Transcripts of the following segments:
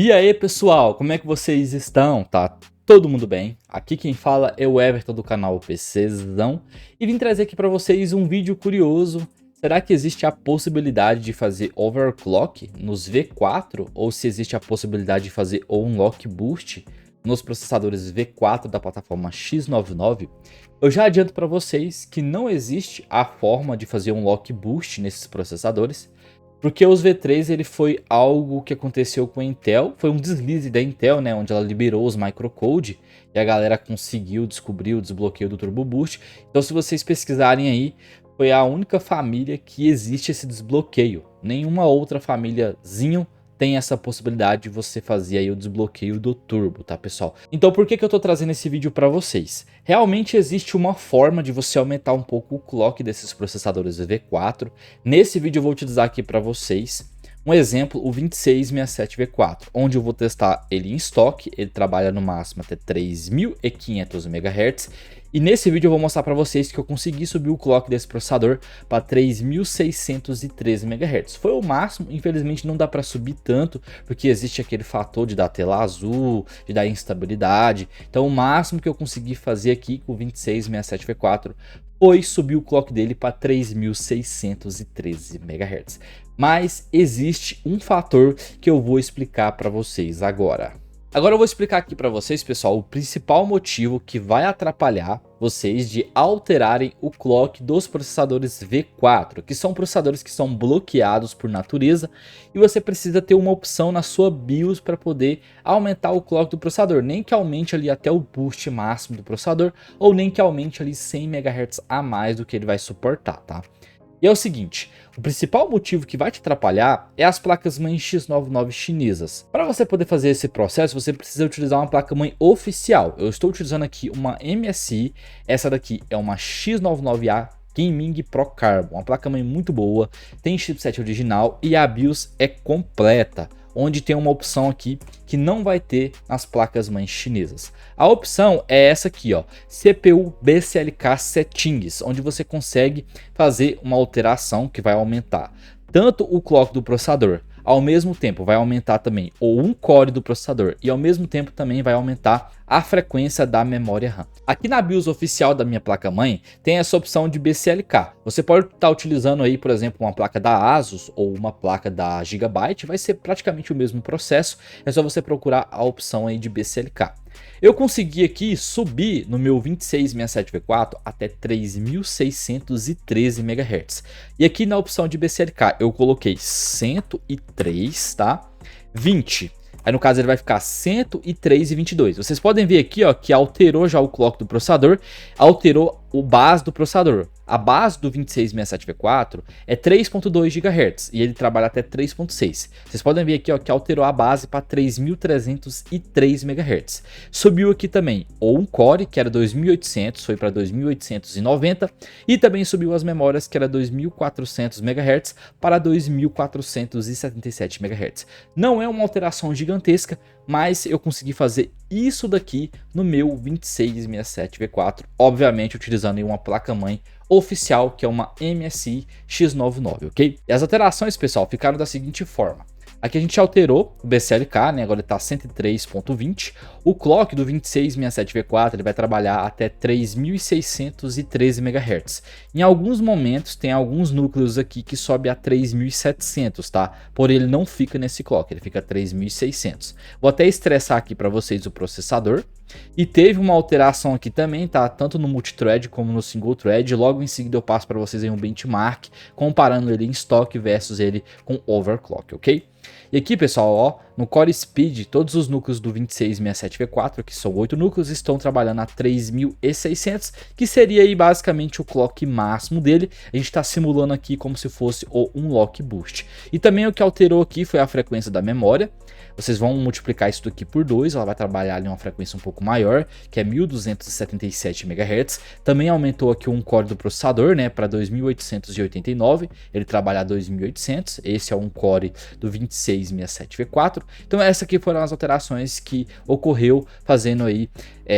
E aí, pessoal, como é que vocês estão? Tá todo mundo bem? Aqui quem fala é o Everton do canal PCzão e vim trazer aqui para vocês um vídeo curioso. Será que existe a possibilidade de fazer overclock nos V4 ou se existe a possibilidade de fazer unlock boost nos processadores V4 da plataforma X99? Eu já adianto para vocês que não existe a forma de fazer unlock boost nesses processadores. Porque os V3 ele foi algo que aconteceu com a Intel, foi um deslize da Intel, né, onde ela liberou os microcode e a galera conseguiu descobrir o desbloqueio do Turbo Boost. Então se vocês pesquisarem aí, foi a única família que existe esse desbloqueio. Nenhuma outra famíliazinha tem essa possibilidade de você fazer aí o desbloqueio do turbo, tá, pessoal? Então por que eu tô trazendo esse vídeo para vocês? Realmente existe uma forma de você aumentar um pouco o clock desses processadores V4. Nesse vídeo eu vou utilizar aqui para vocês um exemplo, o 2667V4, onde eu vou testar ele em estoque. Ele trabalha no máximo até 3500 MHz. E nesse vídeo eu vou mostrar para vocês que eu consegui subir o clock desse processador para 3613 MHz. Foi o máximo, infelizmente não dá para subir tanto, porque existe aquele fator de dar tela azul, de dar instabilidade. Então o máximo que eu consegui fazer aqui com o 2667V4 foi subir o clock dele para 3613 MHz. Mas existe um fator que eu vou explicar para vocês agora. Agora eu vou explicar aqui para vocês, pessoal, o principal motivo que vai atrapalhar vocês de alterarem o clock dos processadores V4, que são processadores que são bloqueados por natureza, e você precisa ter uma opção na sua BIOS para poder aumentar o clock do processador, nem que aumente ali até o boost máximo do processador, ou nem que aumente ali 100 MHz a mais do que ele vai suportar, tá? E é o seguinte, o principal motivo que vai te atrapalhar é as placas-mãe X99 chinesas. Para você poder fazer esse processo, você precisa utilizar uma placa-mãe oficial. Eu estou utilizando aqui uma MSI, essa daqui é uma X99A Gaming Pro Carbon, uma placa-mãe muito boa, tem chipset original e a BIOS é completa, onde tem uma opção aqui que não vai ter nas placas-mães chinesas. A opção é essa aqui, ó, CPU BCLK Settings, onde você consegue fazer uma alteração que vai aumentar tanto o clock do processador, ao mesmo tempo vai aumentar também um core do processador e ao mesmo tempo também vai aumentar a frequência da memória RAM. Aqui na BIOS oficial da minha placa-mãe tem essa opção de BCLK. Você pode estar utilizando aí, por exemplo, uma placa da ASUS ou uma placa da Gigabyte, vai ser praticamente o mesmo processo, é só você procurar a opção aí de BCLK. Eu consegui aqui subir no meu 2667V4 até 3613 MHz. E aqui na opção de BCLK eu coloquei 103, tá? 20. Aí no caso ele vai ficar 103,22. Vocês podem ver aqui, ó, que alterou já o clock do processador, alterou o base do processador. A base do 2667V4 é 3.2 GHz e ele trabalha até 3.6. Vocês podem ver aqui, ó, que alterou a base para 3303 MHz. Subiu aqui também um core, que era 2800, foi para 2890, e também subiu as memórias, que era 2400 MHz para 2477 MHz. Não é uma alteração gigantesca, mas eu consegui fazer isso daqui no meu 2667V4, obviamente utilizando uma placa-mãe oficial, que é uma MSI X99, ok? E as alterações, pessoal, ficaram da seguinte forma. Aqui a gente alterou o BCLK, né? Agora ele está 103.20. O clock do 2667V4 ele vai trabalhar até 3613 MHz. Em alguns momentos tem alguns núcleos aqui que sobe a 3700, tá? Porém ele não fica nesse clock, ele fica 3600. Vou até estressar aqui para vocês o processador. E teve uma alteração aqui também, tá? Tanto no multithread como no single thread. Logo em seguida eu passo para vocês aí um benchmark comparando ele em estoque versus ele com overclock, ok? E aqui, pessoal, ó, no Core Speed, todos os núcleos do 2667V4, que são 8 núcleos, estão trabalhando a 3600, que seria aí basicamente o clock máximo dele. A gente está simulando aqui como se fosse o unlock boost. E também o que alterou aqui foi a frequência da memória. Vocês vão multiplicar isso aqui por 2, ela vai trabalhar em uma frequência um pouco maior, que é 1277 MHz. Também aumentou aqui um core do processador, né, para 2889, ele trabalha a 2800, esse é um core do 2667V4. Então essas aqui foram as alterações que ocorreu fazendo aí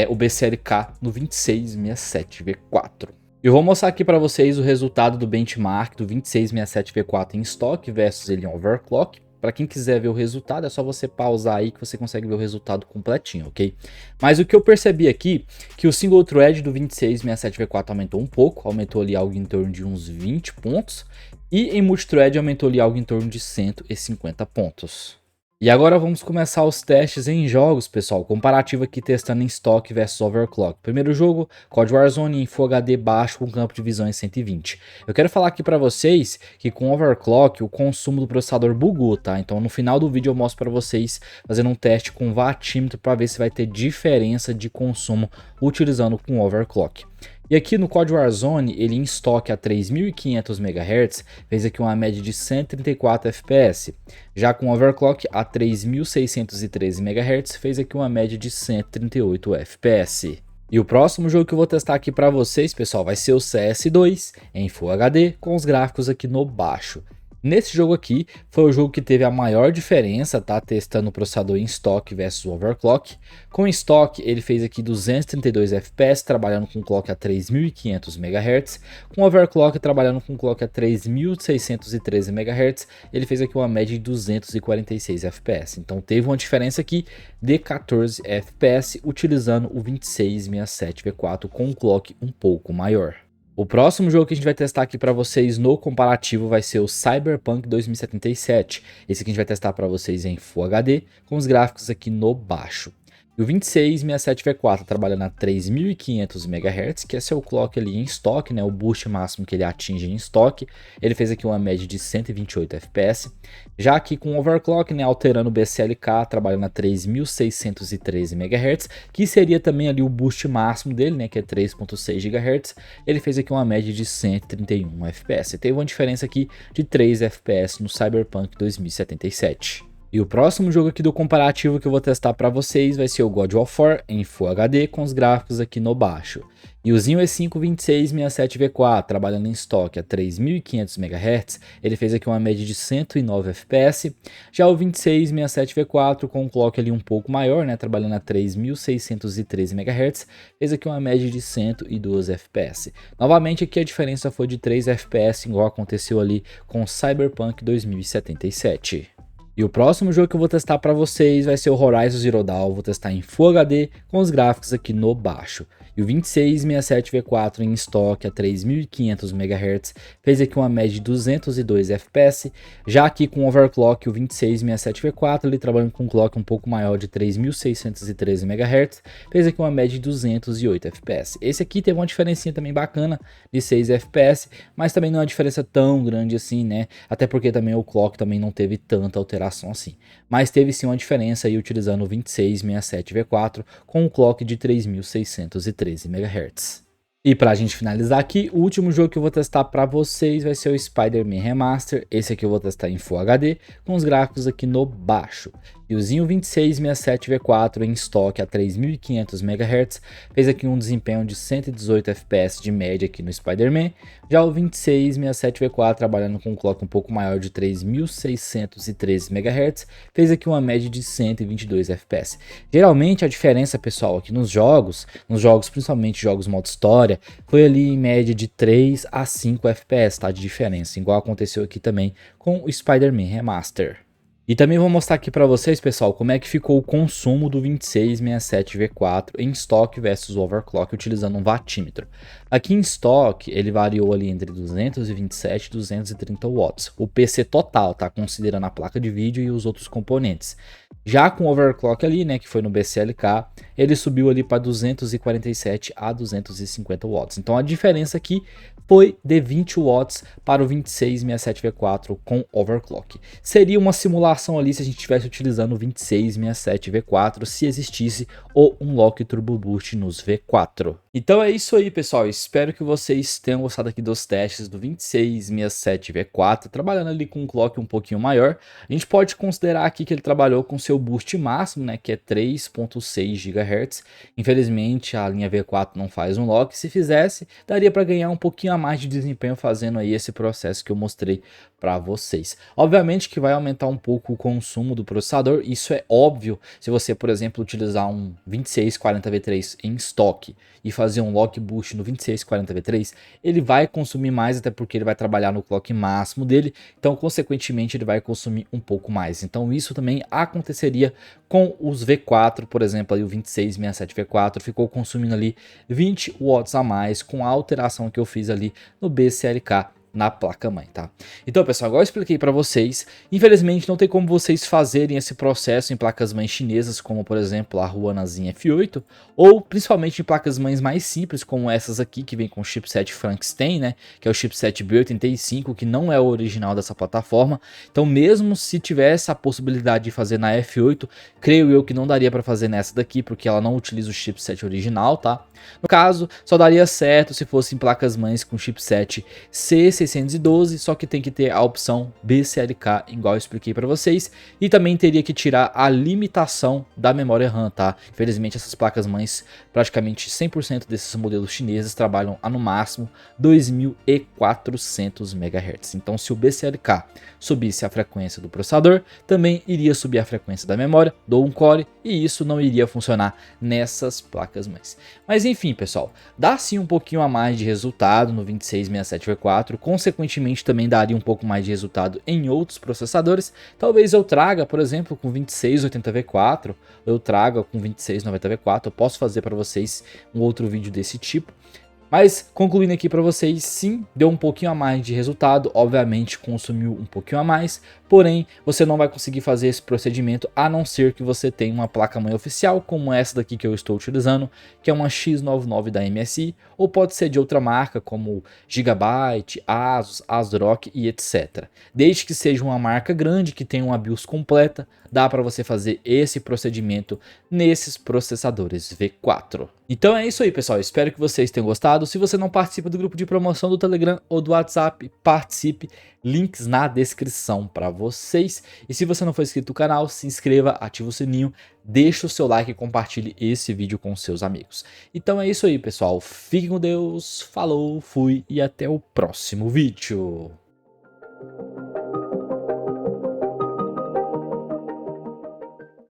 o BCLK no 2667V4. Eu vou mostrar aqui para vocês o resultado do benchmark do 2667V4 em estoque versus ele em overclock, para quem quiser ver o resultado, é só você pausar aí que você consegue ver o resultado completinho, ok? Mas o que eu percebi aqui, que o single thread do 2667V4 aumentou um pouco, aumentou ali algo em torno de uns 20 pontos, e em multithread aumentou ali algo em torno de 150 pontos. E agora vamos começar os testes em jogos, pessoal, comparativo aqui testando em Stock versus Overclock. Primeiro jogo, COD Warzone em Full HD baixo com campo de visão em 120. Eu quero falar aqui para vocês que com Overclock o consumo do processador bugou, tá? Então no final do vídeo eu mostro para vocês fazendo um teste com Vattímetro para ver se vai ter diferença de consumo utilizando com Overclock. E aqui no COD Warzone, ele em estoque a 3.500 MHz, fez aqui uma média de 134 FPS. Já com Overclock a 3.613 MHz, fez aqui uma média de 138 FPS. E o próximo jogo que eu vou testar aqui para vocês, pessoal, vai ser o CS2 em Full HD com os gráficos aqui no baixo. Nesse jogo aqui, foi o jogo que teve a maior diferença, tá? Testando o processador em Stock versus Overclock. Com Stock, ele fez aqui 232 FPS, trabalhando com clock a 3.500 MHz. Com Overclock, trabalhando com clock a 3.613 MHz, ele fez aqui uma média de 246 FPS. Então teve uma diferença aqui de 14 FPS, utilizando o 2667V4 com um clock um pouco maior. O próximo jogo que a gente vai testar aqui para vocês no comparativo vai ser o Cyberpunk 2077. Esse aqui a gente vai testar para vocês em Full HD, com os gráficos aqui no baixo. E o 2667V4 trabalhando a 3.500 MHz, que é seu clock ali em estoque, né, o boost máximo que ele atinge em estoque. Ele fez aqui uma média de 128 FPS. Já aqui com overclock, né, alterando o BCLK, trabalhando a 3.613 MHz, que seria também ali o boost máximo dele, né, que é 3.6 GHz. Ele fez aqui uma média de 131 FPS. Teve uma diferença aqui de 3 FPS no Cyberpunk 2077. E o próximo jogo aqui do comparativo que eu vou testar para vocês vai ser o God of War em Full HD com os gráficos aqui no baixo. E o Zinho E5 2667V4 trabalhando em estoque a 3.500 MHz, ele fez aqui uma média de 109 FPS. Já o 2667V4 com um clock ali um pouco maior, né, trabalhando a 3.613 MHz, fez aqui uma média de 112 FPS. Novamente aqui a diferença foi de 3 FPS, igual aconteceu ali com o Cyberpunk 2077. E o próximo jogo que eu vou testar para vocês vai ser o Horizon Zero Dawn, vou testar em Full HD com os gráficos aqui no baixo. E o 2667V4 em estoque a 3.500 MHz fez aqui uma média de 202 FPS. Já aqui com overclock, o 2667V4 ele trabalhando com um clock um pouco maior de 3.613 MHz, fez aqui uma média de 208 FPS. Esse aqui teve uma diferencinha também bacana de 6 FPS, mas também não é uma diferença tão grande assim, né? Até porque também o clock também não teve tanta alteração assim. Mas teve sim uma diferença aí utilizando o 2667V4 com um clock de 3.613 MHz. E para a gente finalizar aqui, o último jogo que eu vou testar para vocês vai ser o Spider-Man Remaster. Esse aqui eu vou testar em Full HD, com os gráficos aqui no baixo. E o Zinho 2667V4 em estoque a 3.500 MHz fez aqui um desempenho de 118 FPS de média aqui no Spider-Man. Já o 2667V4 trabalhando com um clock um pouco maior de 3.613 MHz fez aqui uma média de 122 FPS. Geralmente a diferença, pessoal, aqui nos jogos principalmente jogos modo história, foi ali em média de 3 a 5 FPS, tá, de diferença, igual aconteceu aqui também com o Spider-Man Remaster. E também vou mostrar aqui para vocês, pessoal, como é que ficou o consumo do 2667V4 em estoque versus overclock utilizando um vattímetro. Aqui em estoque ele variou ali entre 227 e 230 watts, o PC total, tá, considerando a placa de vídeo e os outros componentes. Já com overclock ali, né, que foi no BCLK, ele subiu ali para 247 a 250 watts. Então a diferença aqui foi de 20 watts para o 2667V4 com overclock. Seria uma simulação ali se a gente estivesse utilizando o 2667V4, se existisse o Unlock Turbo Boost nos V4. Então é isso aí, pessoal. Espero que vocês tenham gostado aqui dos testes do 2667V4, trabalhando ali com um clock um pouquinho maior. A gente pode considerar aqui que ele trabalhou com seu boost máximo, né, que é 3.6 GHz. Infelizmente a linha V4 não faz unlock. Se fizesse, daria para ganhar um pouquinho a mais de desempenho fazendo aí esse processo que eu mostrei para vocês. Obviamente que vai aumentar um pouco o consumo do processador, isso é óbvio se você, por exemplo, utilizar um 2640V3 em estoque e fazer fazer um lock boost no 2640V3, ele vai consumir mais, até porque ele vai trabalhar no clock máximo dele, então consequentemente ele vai consumir um pouco mais. Então isso também aconteceria com os V4, por exemplo, aí o 2667V4 ficou consumindo ali 20 watts a mais com a alteração que eu fiz ali no BCLK na placa-mãe, tá? Então, pessoal, igual eu expliquei para vocês, infelizmente não tem como vocês fazerem esse processo em placas-mães chinesas, como por exemplo a Ruanazinha F8, ou principalmente em placas-mães mais simples, como essas aqui, que vem com o chipset Frankenstein, né? Que é o chipset B85, que não é o original dessa plataforma. Então, mesmo se tivesse a possibilidade de fazer na F8, creio eu que não daria para fazer nessa daqui, porque ela não utiliza o chipset original, tá? No caso, só daria certo se fossem placas-mães com chipset C612, só que tem que ter a opção BCLK, igual eu expliquei para vocês, e também teria que tirar a limitação da memória RAM, tá? Infelizmente essas placas-mães, praticamente 100% desses modelos chineses trabalham a no máximo 2400 MHz. Então se o BCLK subisse a frequência do processador, também iria subir a frequência da memória do on-core, e isso não iria funcionar nessas placas-mães. Mas enfim, pessoal, dá sim um pouquinho a mais de resultado no 2667V4, consequentemente também daria um pouco mais de resultado em outros processadores. Talvez eu traga, por exemplo, com 2680V4, eu traga com 2690V4, eu posso fazer para vocês um outro vídeo desse tipo. Mas, concluindo aqui para vocês, sim, deu um pouquinho a mais de resultado, obviamente consumiu um pouquinho a mais, porém, você não vai conseguir fazer esse procedimento a não ser que você tenha uma placa-mãe oficial, como essa daqui que eu estou utilizando, que é uma X99 da MSI, ou pode ser de outra marca, como Gigabyte, Asus, ASRock e etc. Desde que seja uma marca grande, que tenha uma BIOS completa, dá para você fazer esse procedimento nesses processadores V4. Então é isso aí, pessoal, espero que vocês tenham gostado. Se você não participa do grupo de promoção do Telegram ou do WhatsApp, participe, links na descrição para vocês. E se você não for inscrito no canal, se inscreva, ative o sininho, deixe o seu like e compartilhe esse vídeo com seus amigos. Então é isso aí, pessoal, fiquem com Deus, falou, fui e até o próximo vídeo.